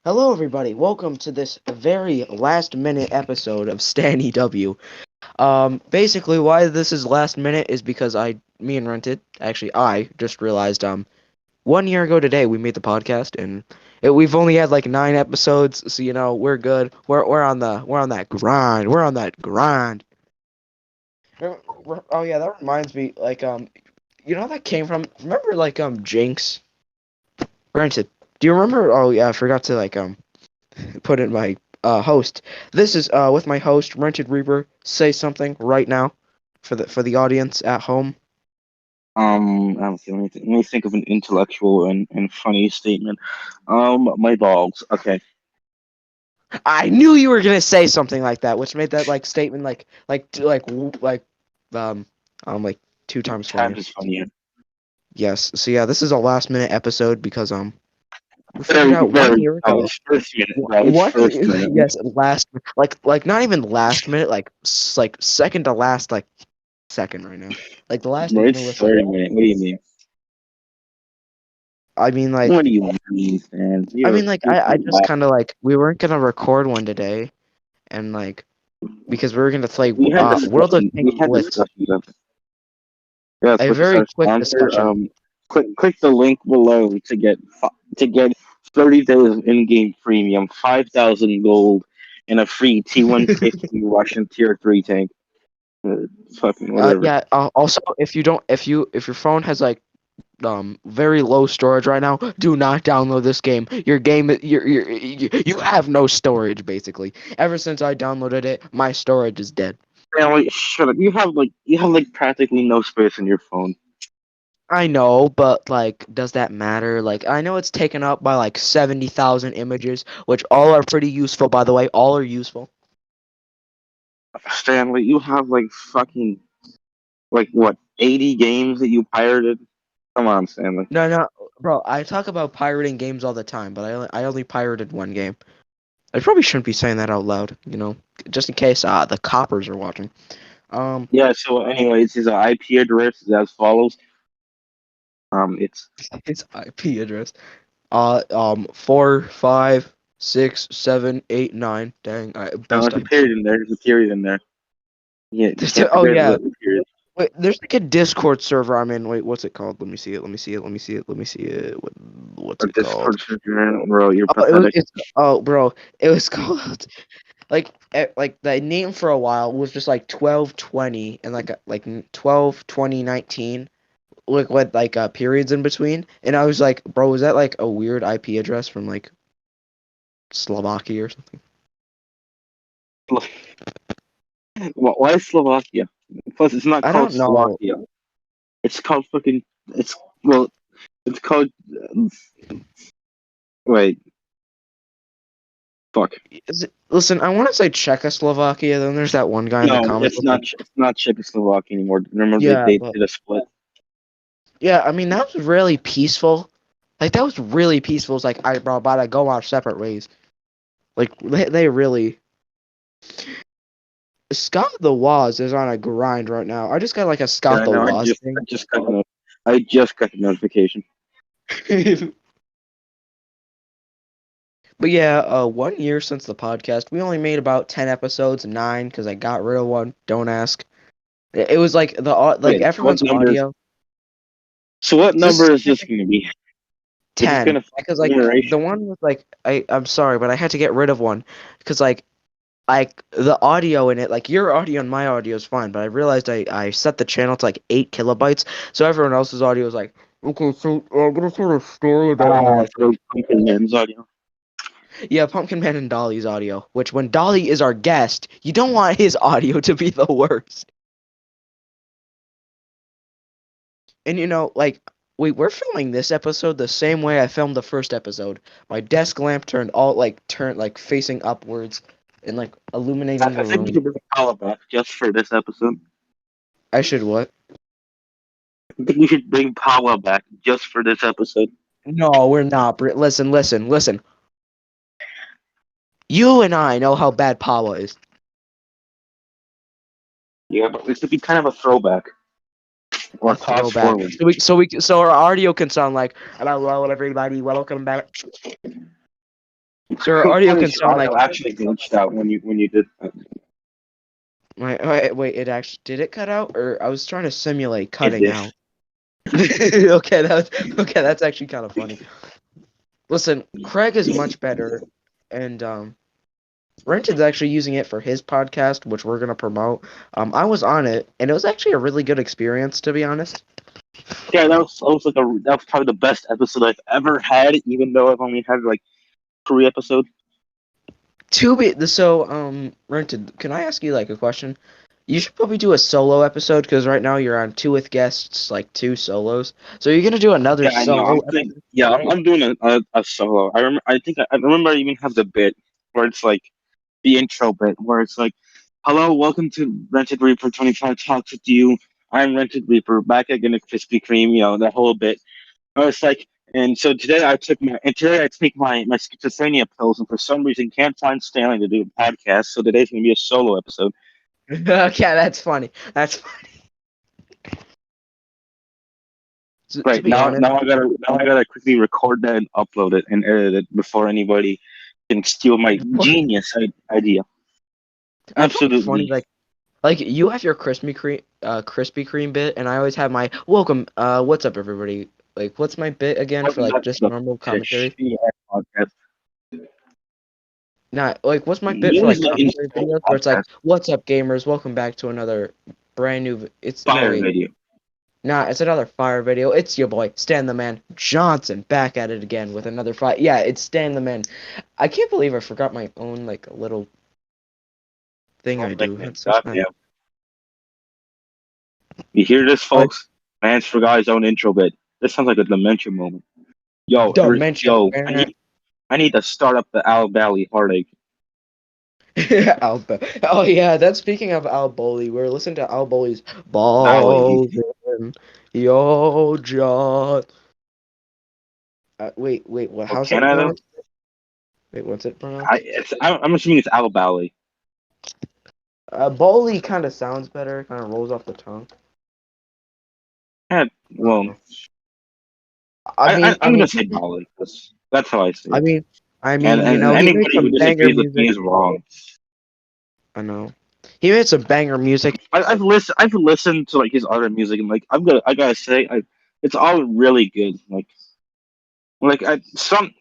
Hello, everybody. Welcome to this very last-minute episode of Stan EW. Basically, why this is last minute is because me and Rented, actually, I just realized, 1 year ago today we made the podcast, and we've only had like 9 episodes, so we're good. We're on that grind. We're on that grind. Oh yeah, that reminds me, that came from. Remember, Jinx. Rented. Do you remember? Oh yeah, I forgot to put in my host. This is with my host, Rented Reaper. Say something right now for the audience at home. Let me think of an intellectual and funny statement. My balls. Okay. I knew you were gonna say something like that, which made that statement um like 2 times Times funnier. is funnier. Yes. So yeah, this is a last minute episode because we figured Very, out one very. year Oh, ago. it's first minute. wh- Right, it's One first minute. yes, last not even last minute, like second to last second right now. Like the last Bro, it's Melissa. 30 minute. What do you mean? I mean What like do you mean, man? I You're mean, like, you're I too just loud. kind of we weren't gonna record one today, and because we were gonna play We had World of discussion. We Tanks had Blitz, discussions of it. Yeah, a Switch is very our quick sponsor. discussion. Click the link below to get 30 days of in-game premium, 5,000 gold, and a free T-150 Russian Tier 3 tank. Fucking whatever. Yeah. Also, if your phone has very low storage right now, do not download this game. Your game, you have no storage basically. Ever since I downloaded it, my storage is dead. Man, like, shut up. You have like practically no space in your phone. I know, but does that matter? I know it's taken up by 70,000 images, which all are pretty useful, by the way. All are useful. Stanley, you have like fucking like what 80 games that you pirated? Come on, Stanley. No, no, bro. I talk about pirating games all the time, but I only pirated one game. I probably shouldn't be saying that out loud, just in case the coppers are watching. Um, Yeah. So, anyways, his IP address is as follows. It's its IP address. 45678 9. Dang, I no, messed there's a up. period in there. There's a period in there. Yeah, you can't Oh forget yeah. the period. Wait, there's a Discord server I'm in. Wait, what's it called? Let me see it. Let me see it. Let me see it. Let me see it. What's A it called? Discord server, bro. You're Oh, pathetic. bro. It was called the name for a while was just 1220 and 122019 with periods in between, and I was like, bro, is that a weird IP address from Slovakia or something? Why Slovakia? Plus, it's not I called don't know. Slovakia. It's called fucking. It's well. It's called. Wait. Fuck. Listen, I want to say Czechoslovakia. Then there's that one guy in the No, comments it's was not. like, It's not Czechoslovakia anymore. Remember they yeah, they but did a split. yeah, I mean that was really peaceful. That was really peaceful. It's like, I bro, about to go our separate ways. They really. Scott the Waz is on a grind right now. I just got a Yeah, Scott I the know. I Waz just I thing. just got the I just got the notification. But yeah, 1 year since the podcast. We only made about 10 episodes, 9 because I got rid of one. Don't ask. It was Wait, what everyone's number is audio. so? What So this is number is this going to technically be? Is this going 10 to because the generation? one was I'm sorry, but I had to get rid of one because the audio in it, your audio and my audio is fine, but I realized I set the channel to 8 kilobytes, so everyone else's audio is like, okay, so I'm gonna tell a story about Ah, so Pumpkin Man's audio. yeah, Pumpkin Man and Dolly's audio, which when Dolly is our guest, you don't want his audio to be the worst. And we're filming this episode the same way I filmed the first episode. My desk lamp turned facing upwards and illuminating I the think we room. should bring Paula back just for this episode. I should what? I think we should bring Paula back just for this episode. No, we're not. Listen, listen, listen. You and I know how bad Pawa is. Yeah, but this would be kind of a throwback. or a toss throwback. forward. So our audio can sound like hello everybody, welcome back. So our audio Funny, can your sound like audio actually glitched out when you did that. wait, it actually did it cut out, or I was trying to simulate It cutting did. out. Okay, that's actually kind of funny. Listen, Craig is much better, and Rented's actually using it for his podcast, which we're gonna promote. I was on it, and it was actually a really good experience, to be honest. Yeah, that was probably the best episode I've ever had, even though I've only had like 3 episodes. Rented, can I ask you like a question? You should probably do a solo episode because right now you're on two with guests, like two solos. So you're gonna do another Yeah, I know. solo I'm doing a solo. I remember I even have the bit where it's like the intro bit where it's like, "Hello, welcome to Rented Reaper 25 Talks with you. I'm Rented Reaper back again at Krispy Kreme." That whole bit. I was like, and so today I take my schizophrenia pills, and for some reason can't find Stanley to do a podcast. So today's gonna be a solo episode. Okay, that's funny. That's funny. To Right be honest, now I gotta quickly record that and upload it and edit it before anybody can steal my genius idea. I find it funny Absolutely. like you have your Krispy Kreme bit, and I always have my welcome. What's up, everybody? Like, what's my bit again for Welcome like back to just the normal Fish commentary? podcast. Not like what's my bit for like Use the commentary intro videos where it's like, podcast "What's up, gamers? Welcome back to another brand new." It's no fire wait, video. nah, it's another fire video. It's your boy Stan the Man Johnson back at it again with another fire. Yeah, it's Stan the Man. I can't believe I forgot my own like little thing I do. That's so sad. Goddamn. You hear this, Like folks? Man's forgot his own intro bit. This sounds like a dementia moment. dimension. I need to start up the Al Bally heartache. Alba. Oh yeah, that's speaking of Al Bowley. We're listening to Al Bowley's Bally. Ballin', Yo John. Wait, what? Oh, How's can that I though? pronounced? Wait, what's it pronounced? I'm assuming it's Al Bally. Bowley kind of sounds better. Kind of rolls off the tongue. Yeah, well, Uh, I mean, I I'm gonna mean, say Bally because that's how I say I it. mean, you And know, he made anybody who some banger disagrees with me music. is wrong. I know. He made some banger music. I've listened to like his other music and like I gotta say it's all really good. Like I some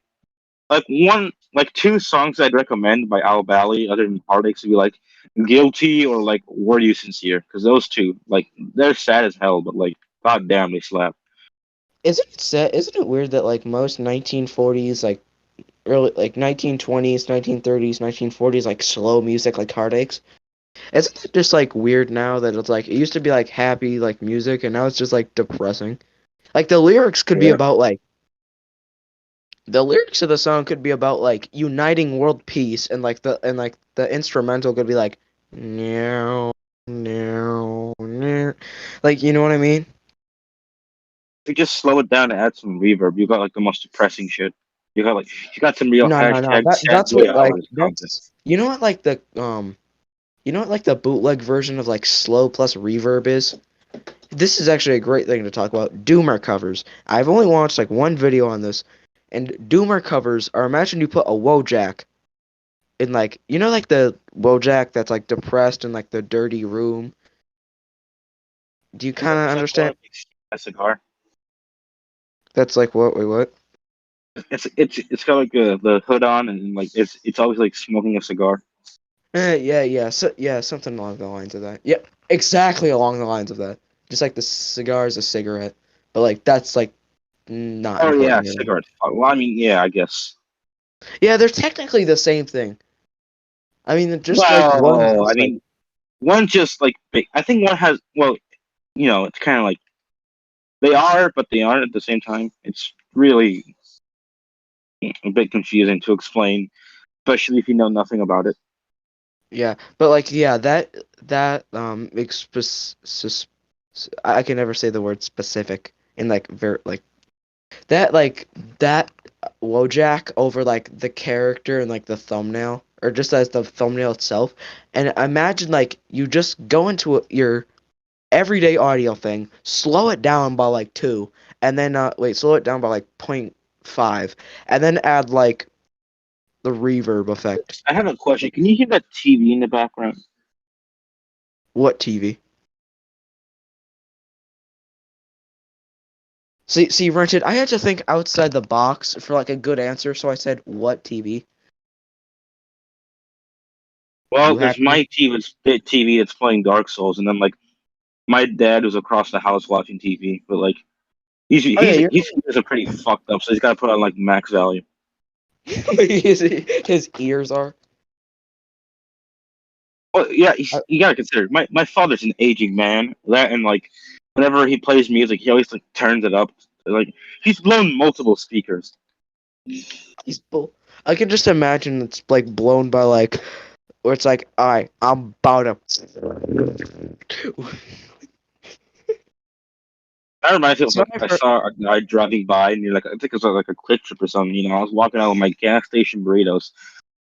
like one like two songs I'd recommend by Al Bally other than Heartaches would be like Guilty or like Were You Sincere? Because those two like they're sad as hell, but like god damn they slap. Isn't it weird that like most 1940s like early like 1920s, 1930s, 1940s like slow music like heartaches. Isn't it just like weird now that it's like it used to be like happy like music and now it's just like depressing. Like the lyrics could be Yeah. about like the lyrics of the song could be about like uniting world peace and the instrumental could be like no no no like you know what I mean? If you just slow it down and add some reverb, you got like the most depressing shit. You got some real No. hashtag sad That's boy what like hours content. that's you know what like the you know what like the bootleg version of like slow plus reverb is? This is actually a great thing to talk about. Doomer covers. I've only watched like one video on this, and Doomer covers are imagine you put a Wojak in like you know like the Wojak that's like depressed in like the dirty room. Do you kind of It's like understand? a cigar. That's like what? Wait, what? It's got like the hood on and like it's always like smoking a cigar. Yeah, something along the lines of that. Yep, exactly along the lines of that. Just like the cigar is a cigarette, but like that's like not Oh yeah, important here. cigarette. Well, I mean, yeah, I guess. Yeah, they're technically the same thing. I mean, just like one's Well, I just like mean, one just like I think one has. Well, it's kind of like they are, but they aren't at the same time. It's really a bit confusing to explain, especially if you know nothing about it. yeah, but like yeah, that I can never say the word specific in like very like that Wojak over like the character and like the thumbnail or just as the thumbnail itself. And imagine like you just go into your everyday audio thing, slow it down by like 2, and then slow it down by like 0.5, and then add like the reverb effect. I have a question. Can you hear that TV in the background? What TV? See, Rented, I had to think outside the box for like a good answer, so I said, what TV? Well, You there's happy now? my TV that's playing Dark Souls, and then like my dad was across the house watching TV, but like he's Oh yeah, he's you're his ears are pretty fucked up, so he's got to put on like max volume. his ears are. Well, yeah, I, you gotta consider my father's an aging man. That and like whenever he plays music, he always like turns it up. Like he's blown multiple speakers. he's bull. I can just imagine it's like blown by like, where it's like, alright, I'm about to. That reminds me of So like I saw a guy driving by and you're like I think it was like a quick trip or something. You know, I was walking out with my gas station burritos,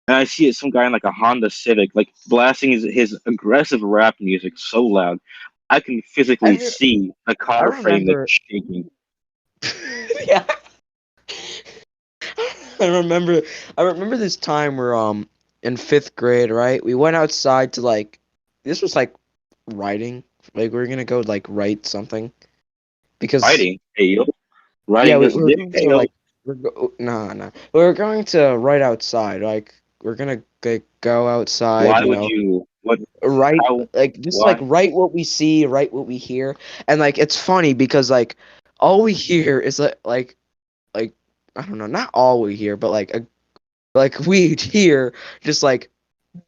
and I see some guy in like a Honda Civic like blasting his aggressive rap music so loud, I can I, physically re- see the I car frame that's remember. shaking. Yeah. I remember I remember this time where in 5th grade, right? We went outside to like this was like writing. Like we were gonna go like write something because Writing, hey yo, yeah, writing we is were dick, going hey to yo. like we were going to write outside. Like we're gonna like, go outside, Why you would know, you? What? write How? like just like Why? write what we see, write what we hear, and like it's funny because like all we hear is like I don't know, not all we hear, but like we hear just like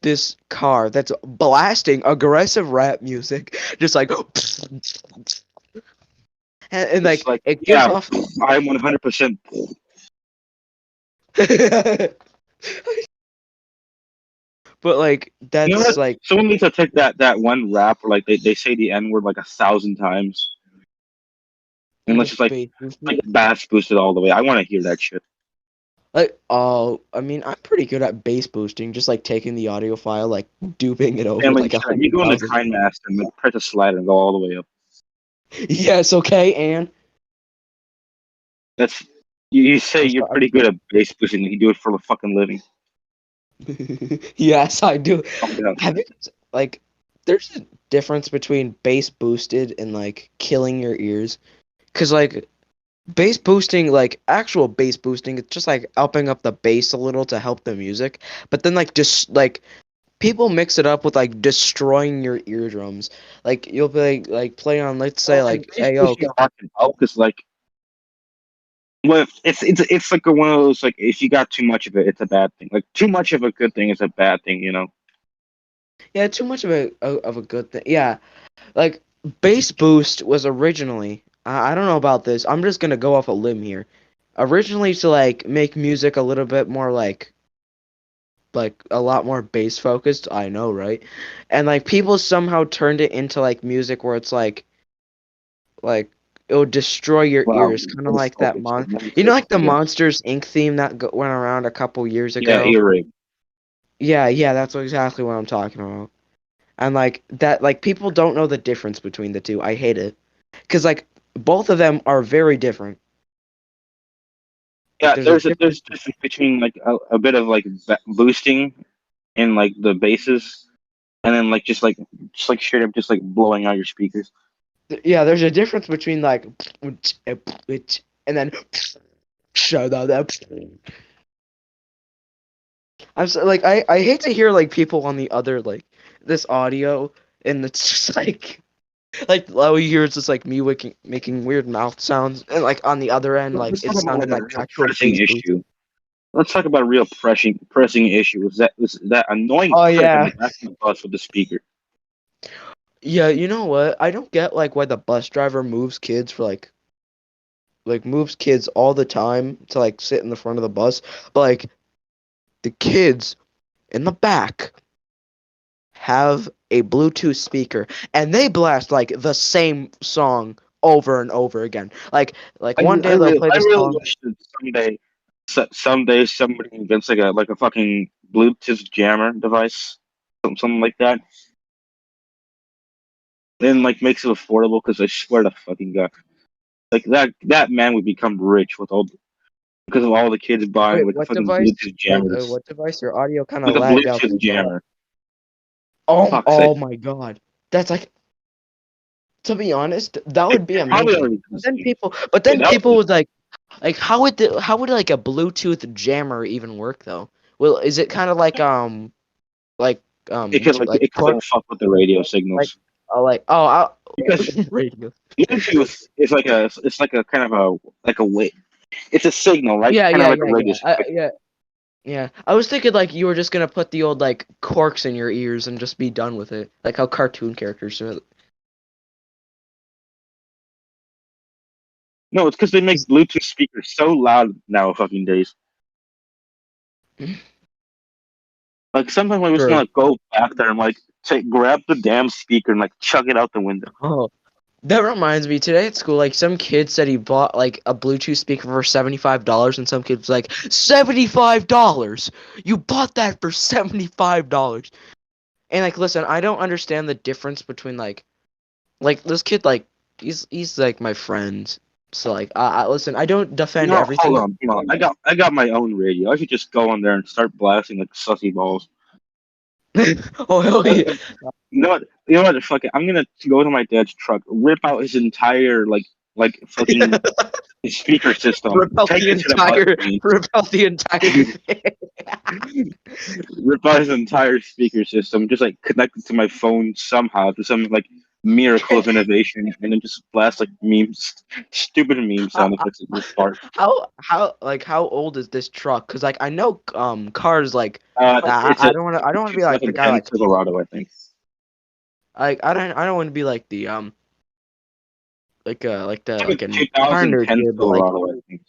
this car that's blasting aggressive rap music, just like and It's like like, it gives yeah, off. I'm 100%. But like You know that's what? like Someone needs to take that one rap where like they say the N word like 1,000 times, and and let's just just bass boost like it. bass boost it all the way. I want to hear that shit. Like oh, I mean I'm pretty good at bass boosting, just like taking the audio file, like duping it over And like like a you hundred go into thousand. KindMaster and like press a slider and go all the way up. Yes, okay, and That's you say I'm you're sorry. pretty good at bass boosting. You do it for a fucking living. Yes, I do. Calm down. Have you like there's a difference between bass boosted and like killing your ears? Cause like bass boosting, like actual bass boosting, it's just like upping up the bass a little to help the music. But then like just like people mix it up with like destroying your eardrums. Like you'll be like play on, let's say Well, like like bass Ayo. boosting a lot can help because like well, it's like one of those like if you got too much of it, it's a bad thing. Like too much of a good thing is a bad thing, you know. Yeah, too much of a good thing. Yeah, like bass boost was originally. I don't know about this. I'm just gonna go off a limb here. Originally to like make music a little bit more like a lot more bass focused. I know, right? And like people somehow turned it into like music where it's like it would destroy your Well, ears, kind of bass like that focus, but never you know, say like the yeah, Monsters Inc. theme that went around a couple years yeah, ago. earring. Yeah, that's exactly what I'm talking about. And like that, like people don't know the difference between the two. I hate it because like both of them are very different. Like Yeah, there's a difference. there's a difference between like a bit of like boosting in like the basses, and then like just like straight up just like blowing out your speakers. Yeah, there's a difference between like and then shut up. I'm so, like I hate to hear like people on the other like this audio and it's just like all you hear is just like me making weird mouth sounds and like on the other end like Let's talk it's about like sounding a like real actual pressing bass boost. issue. Let's talk about a real pressing issue. Is that annoying Oh prick on the yeah. back of the bus with the speaker? Yeah, you know what? I don't get like why the bus driver moves kids for like moves kids all the time to like sit in the front of the bus, but like the kids in the back have a Bluetooth speaker and they blast like the same song over and over again. Like one day they'll play I the really song. wish that someday somebody invents like a fucking Bluetooth jammer device, something like that. and like makes it affordable. Because I swear to fucking god, like that man would become rich with all because of all the kids buying Wait, like a what fucking device? Bluetooth Wait, jammers, what device? Your audio kind of like a lagged out Bluetooth there, bro. jammer. Oh, Fuck's oh sake. my God, that's like, to be honest, that It would be probably amazing. already But then existed. then That people would like how would like a Bluetooth jammer even work though? Well, is it kind of like like it could torque like fuck with the radio like signals like oh because radio? usually it's like a kind of a like a wave. It's a signal, right? Yeah, Kind of yeah, like a yeah, radio yeah. signal. Yeah. Yeah, I was thinking like you were just gonna put the old like corks in your ears and just be done with it, like how cartoon characters do No, it's because they make it. Bluetooth speakers so loud now, fucking days. Like sometimes I just True. want to go back there and like grab the damn speaker and like chuck it out the window. Oh, that reminds me. Today at school, like some kid said he bought like a Bluetooth speaker for $75, and some kid was like, $75? You bought that for $75? And like, listen, I don't understand the difference between like this kid like he's like my friend. So like, I listen, I don't defend No, hold everything. on, hold on. I got my own radio. I could just go on there and start blasting like sussy balls. Oh hell Uh, yeah! You know what? You know what? Fuck it. I'm gonna go to my dad's truck, rip out his entire like fucking speaker system, Rip out take the it to the bus entire, lane, rip out the entire thing. rip out his entire speaker system, just like connect it to my phone somehow to some like miracle of innovation, and then just blast like memes, stupid meme How, sound effects at the start. how old is this truck? Cause like I know cars like It's I a don't want to like like a the guy 10 like Silverado, I think. like I don't want to be like the like the It's like like a a car nerd 2010 here, but like Silverado, I think.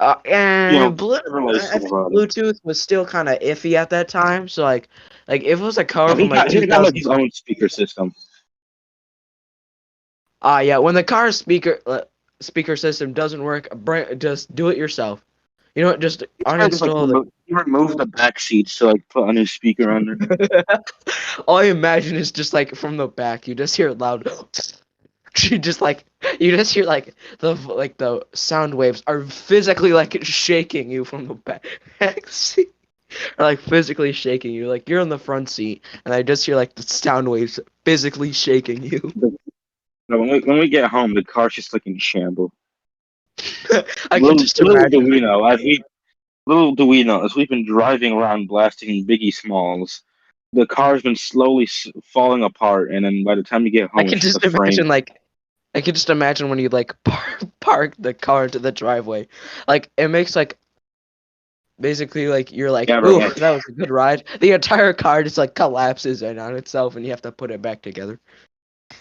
You and know, Chevrolet I think Silverado. Bluetooth was still kind of iffy at that time. So like if it was a car from like He got like 2000, his own speaker system. yeah, when the car speaker system doesn't work, just do it yourself. You know what? Just He's probably just like uninstall the. he removed the back seats to like put a new speaker on there. All I imagine is just like from the back, you just hear loud. You just like you just hear like the sound waves are physically like shaking you from the back seat, or like physically shaking you. Like you're in the front seat, and I just hear like the sound waves physically shaking you. No, when we get home, the car's just like in shambles. I can just Little do imagine. we know, as we've been driving around blasting Biggie Smalls, the car's been slowly falling apart, and then by the time you get I home, can it's just just a frame. imagine like I can just imagine when you like park the car into the driveway, like it makes like basically like you're like, Yeah, ooh, right. that was a good ride. The entire car just like collapses in on itself, and you have to put it back together.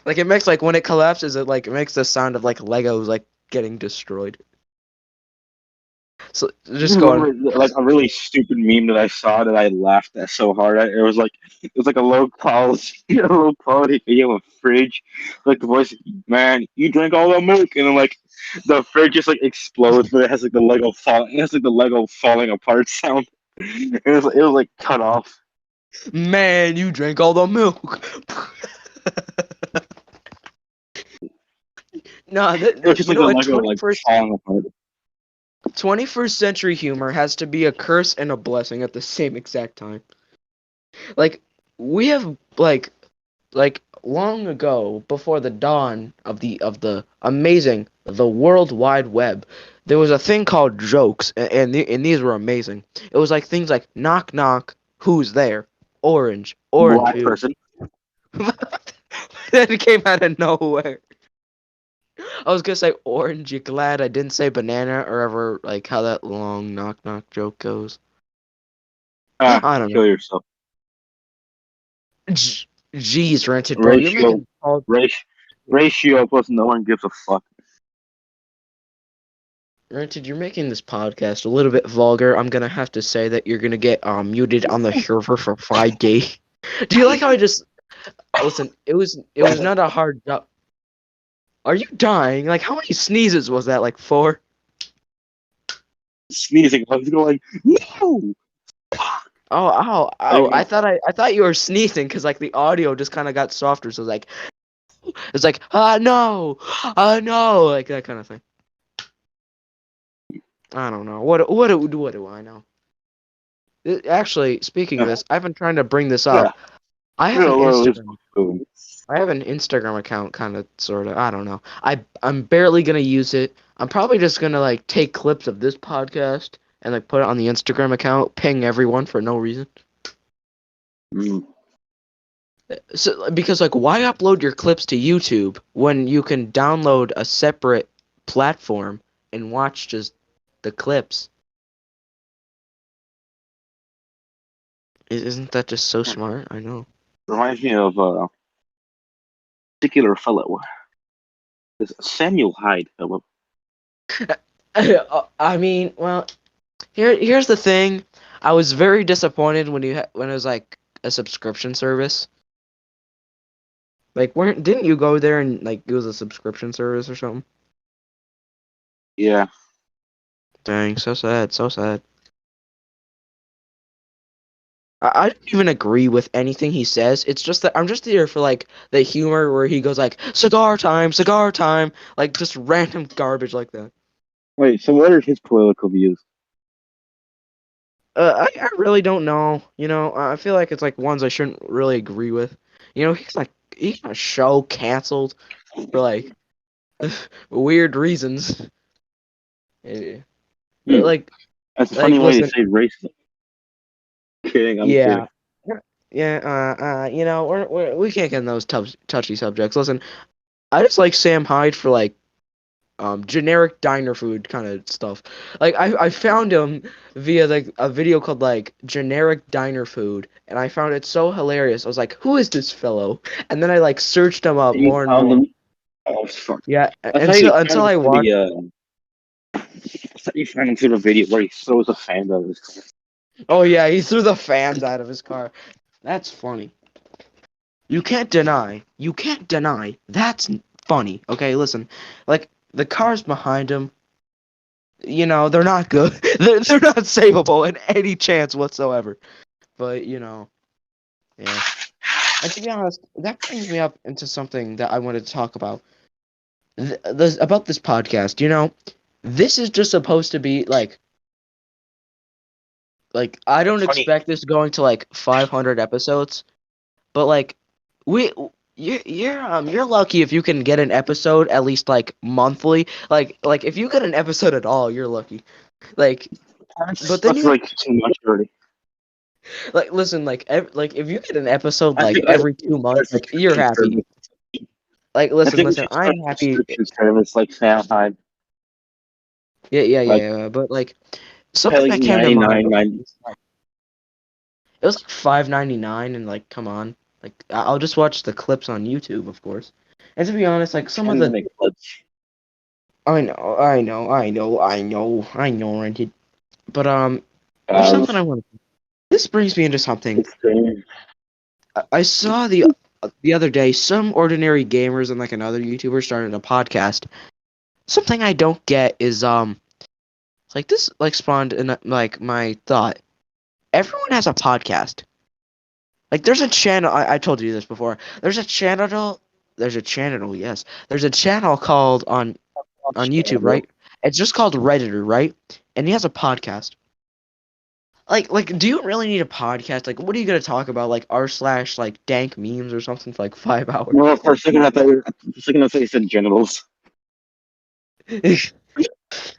Like it makes like when it collapses, it makes the sound of like Legos like getting destroyed. So just going. Remember like a really stupid meme that I saw that I laughed at so hard at? It was like a low quality a low quality video of a fridge. Like the voice, man, you drink all the milk, and then like the fridge just like explodes, but it has like the Lego falling apart sound. It was like cut off. Man, you drank all the milk. No, It was just you like know the what? Lego like falling apart. 21st century humor has to be a curse and a blessing at the same exact time. Like we have like long ago, before the dawn of the amazing the World Wide Web, there was a thing called jokes, and these were amazing. It was like things like knock knock, who's there? Orange Black who? person. Then it came out of nowhere. I was gonna say orange. You glad I didn't say banana or ever like how that long knock knock joke goes. Ah, I don't know. kill yourself. Jeez, rented bro, you're Ratio, making all ratio, ratio plus no one gives a fuck. rented. You're making this podcast a little bit vulgar. I'm gonna have to say that you're gonna get muted on the server for 5 days. Do you like how I just listen? It was not a hard job. Are you dying? Like how many sneezes was that? Like four? Sneezing. I was going, no. Oh, ow, ow! I thought you were sneezing because like the audio just kind of got softer. So it was like, It's like, no, no, like that kind of thing. I don't know. What do I know? Actually, speaking of Yeah, this, I've been trying to bring this yeah. up. I have an Literally Instagram. food. I have an Instagram account, kind of, sort of. I don't know. I'm barely gonna use it. I'm probably just gonna like take clips of this podcast and like put it on the Instagram account, ping everyone for no reason. Mm. So because like, why upload your clips to YouTube when you can download a separate platform and watch just the clips? Isn't that just so smart? I know. Reminds me of a particular fellow. This Samuel Hyde fellow. I mean, well, here's the thing. I was very disappointed when it was like a subscription service. Like, weren't didn't you go there and like it was a subscription service or something? Yeah. Dang, so sad, so sad. I don't even agree with anything he says. It's just that I'm just here for like the humor where he goes like cigar time, like just random garbage like that. Wait, so what are his political views? I really don't know. You know, I feel like it's like ones I shouldn't really agree with. You know, he got a show canceled for like weird reasons. Eh, Hmm. Like That's a funny like way to listen, say racism. Kidding, I'm yeah. kidding. Yeah, you know, we can't get in those touchy subjects. Listen, I just like Sam Hyde for like generic diner food kind of stuff. Like I found him via like a video called like generic diner food, and I found it so hilarious. I was like, who is this fellow? And then I like searched him up You more and found more. them? Oh, fuck. Yeah, I thought you found until him I through watched. I thought you found him through the video where he throws a fan out of his car. Oh yeah, he threw the fans out of his car. That's funny. You can't deny that's funny. Okay, listen, like the cars behind him, you know, they're not good. They're not savable in any chance whatsoever. But you know, yeah. And to be honest, that brings me up into something that I wanted to talk about. About this podcast. You know, this is just supposed to be like I don't Funny. expect this going to like 500 episodes, but like we you're lucky if you can get an episode at least like monthly. Like if you get an episode at all, you're lucky. Like but then That's you like too much already. like listen like if you get an episode I like think I every think we two should start months, a like you're subscription happy. service. Like I listen, think we listen, should start I'm a happy. subscription service like Sam Hyde. Like Yeah. But like pay something like that came to mind. 99.9. It was like 5.99, and like come on, like I'll just watch the clips on YouTube, of course. And to be honest, like some of 10 the minute clips. I know, rented. But there's Um, something I want. This brings me into something. it's great. I saw the other day some ordinary gamers and like another YouTuber started a podcast. Something I don't get is like this like spawned in like my thought. Everyone has a podcast. Like there's a channel. I told you this before. There's a channel. There's a channel. Yes, there's a channel called on YouTube, Bro. right? It's just called Redditor, right? And he has a podcast. Like, do you really need a podcast? Like, what are you gonna talk about? Like r slash like dank memes or something for like 5 hours? Well, for a second, I thought you said genitals.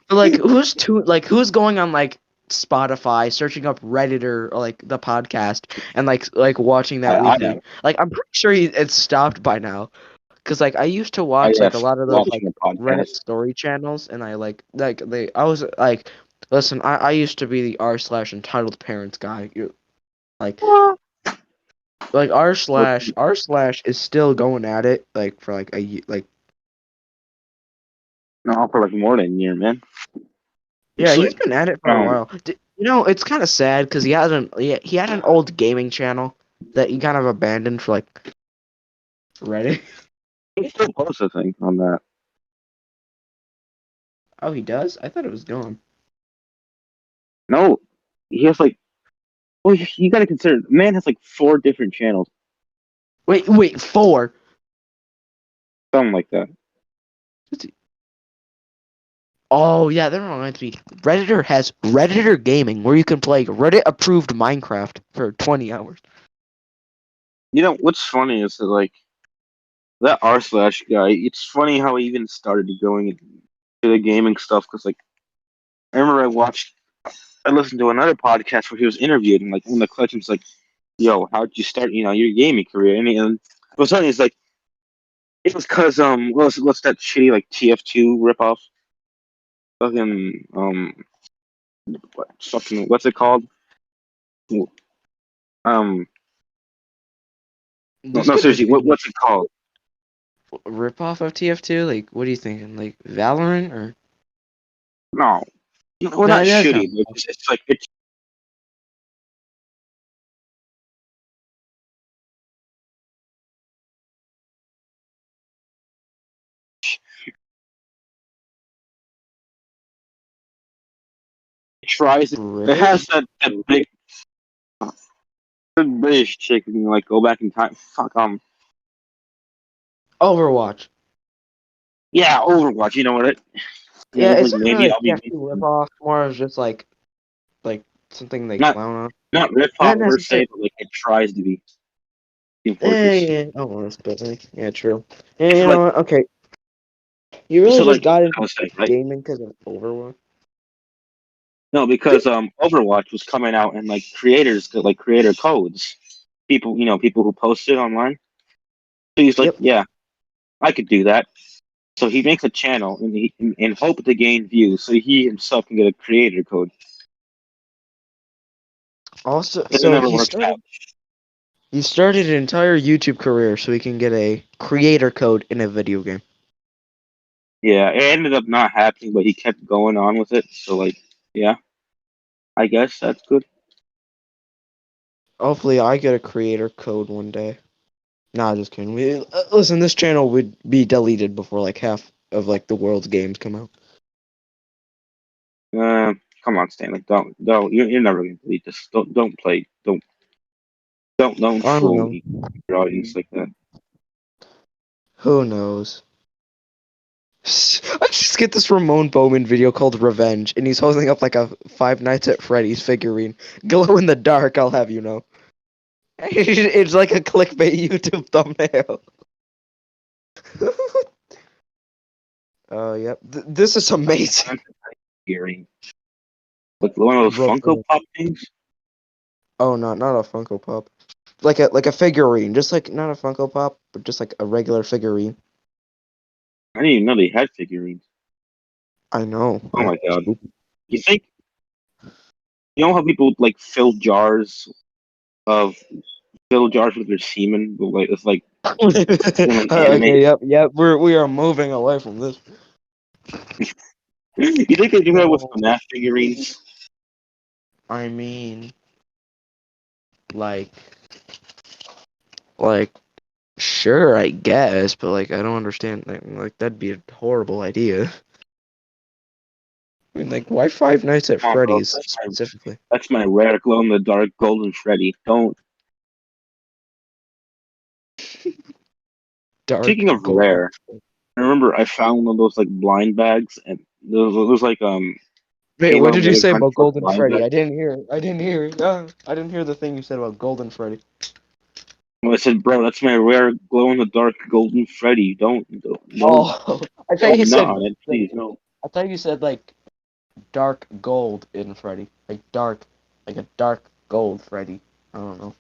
But like, who's going on like Spotify, searching up Redditor or like the podcast and like watching that I weekly? am. Like, I'm pretty sure it's stopped by now. Cause like I used to I watch like have a lot of those like watching a Reddit podcast. story channels, and I like they I was like, listen, I used to be the r slash entitled parents guy. You like r slash is still going at it like for like like No, for like more than a year, man. yeah, It's he's like, been at it for a while. You know, it's kind of sad because he had an old gaming channel that he kind of abandoned for like Reddit. he still posts a thing on that. Oh, he does? I thought it was gone. No, he has like, well, you gotta consider, man has like 4 different channels. Wait, four. something like that. Oh yeah, that reminds me. Redditor has Redditor Gaming, where you can play Reddit approved Minecraft for 20 hours. You know what's funny is that like that r slash guy. It's funny how he even started going into the gaming stuff because like I remember I listened to another podcast where he was interviewed and like one of the questions like, "Yo, how'd you start? You know, your gaming career?" And it was funny. It's like it was because what's that shitty like TF2 ripoff? Fucking what's it called? Um There's no gotta seriously, be what's it called? a ripoff of TF2. Like, what are you thinking? Like Valorant or? No, well not No, that's not. shitty, but it's like it tries it has British that big British chick who can like go back in time. Fuck Overwatch. yeah, Overwatch. You know what it? You know, Yeah, it's it's like not maybe really a I'll be TF2 ripoff. More of just like something they not clown on. not rip Not off per se, necessarily. but like it tries to be Team Yeah, Fortress. yeah. Oh, that's better. Yeah, true. Yeah, It's you know like what? Okay, you so really just like got I into was saying, right? gaming because of Overwatch. No, because Overwatch was coming out and like creators got like creator codes. People, people who posted online. So he's like, Yep. yeah, I could do that. So he makes a channel and in hope to gain views, so he himself can get a creator code. Also, But it so never he works out. started. He started an entire YouTube career so he can get a creator code in a video game. Yeah, it ended up not happening, but he kept going on with it. So like, yeah, I guess that's good. Hopefully, I get a creator code one day. Nah, just kidding. Listen, this channel would be deleted before like half of like the world's games come out. Uh, Come on, Stanley, don't. You're never gonna delete this. Don't play. Don't I don't fool know. me, your audience like that. Who knows? I just get this Ramon Bowman video called Revenge, and he's holding up like a Five Nights at Freddy's figurine. Glow in the dark, I'll have you know. It's like a clickbait YouTube thumbnail. Yep. This is amazing. Hearing like one of those Funko Revenge. Pop things. Oh, not a Funko Pop. Like a figurine, just like not a Funko Pop, but just like a regular figurine. I didn't even know they had figurines. I know, Oh right? my god. You think you know how people like of fill jars with their semen, but like it's like in an Okay, animated. yep. We are moving away from this. You think they do that with Oh, FNAF figurines? I mean, like, like, sure, I guess, but like, I don't understand. Like that'd be a horrible idea. I mean, like, why Five Nights at Come on, bro. Freddy's specifically? That's my rare glow in the dark golden Freddy. Don't. Dark Speaking of golden. rare, I remember I found one of those like blind bags, and there was like Wait, came what out did with you a say gun about for Golden blind Freddy? bag. I didn't hear. I didn't hear the thing you said about Golden Freddy. Well, I said, bro, that's my rare glow in the dark golden Freddy. Don't Oh, I thought don't you nut said on it, like please. No. I thought you said like dark gold in Freddy, like a dark gold Freddy. I don't know.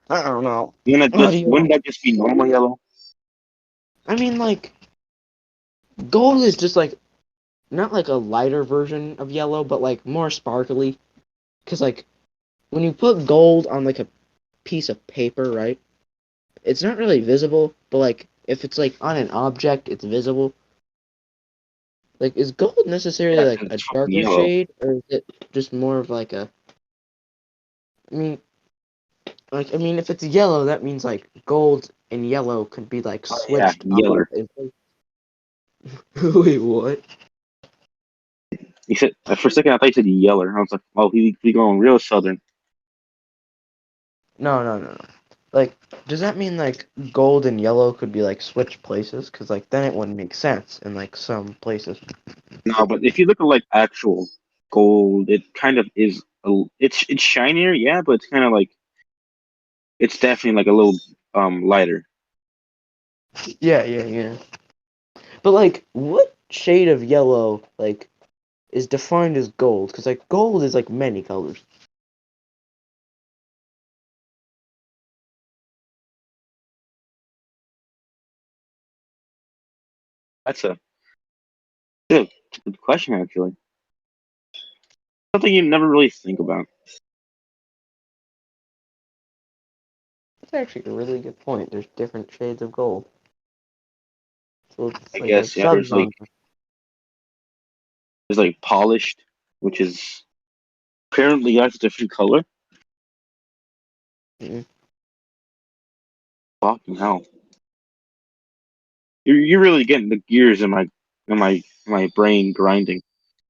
I don't know. How do you Wouldn't know? that just be normal yellow? I mean, like gold is just like not like a lighter version of yellow, but like more sparkly. Cause like when you put gold on like a piece of paper, right? It's not really visible, but like if it's like on an object, it's visible. Like is gold necessarily Yeah, like 'cause a it's fucking darker yellow. shade, or is it just more of like a? I mean, if it's yellow, that means like gold and yellow could be like Oh yeah, switched on yeller. Wait, what? He said for a second I thought he said yeller. I was like, oh, he going real southern. No, no, no, no. Like, does that mean like gold and yellow could be like switch places? Because like then it wouldn't make sense in like some places. No, but if you look at like actual gold, it kind of is. It's shinier, yeah, but it's kind of like it's definitely like a little lighter. Yeah, yeah, yeah. But like, what shade of yellow like is defined as gold? Because like gold is like many colors. That's a good question actually. Something you never really think about. That's actually a really good point. There's different shades of gold. So it's I like guess yeah. subgenre. There's like polished, which is apparently has a different color. Mhm. Fucking hell. You're really getting the gears in my brain grinding.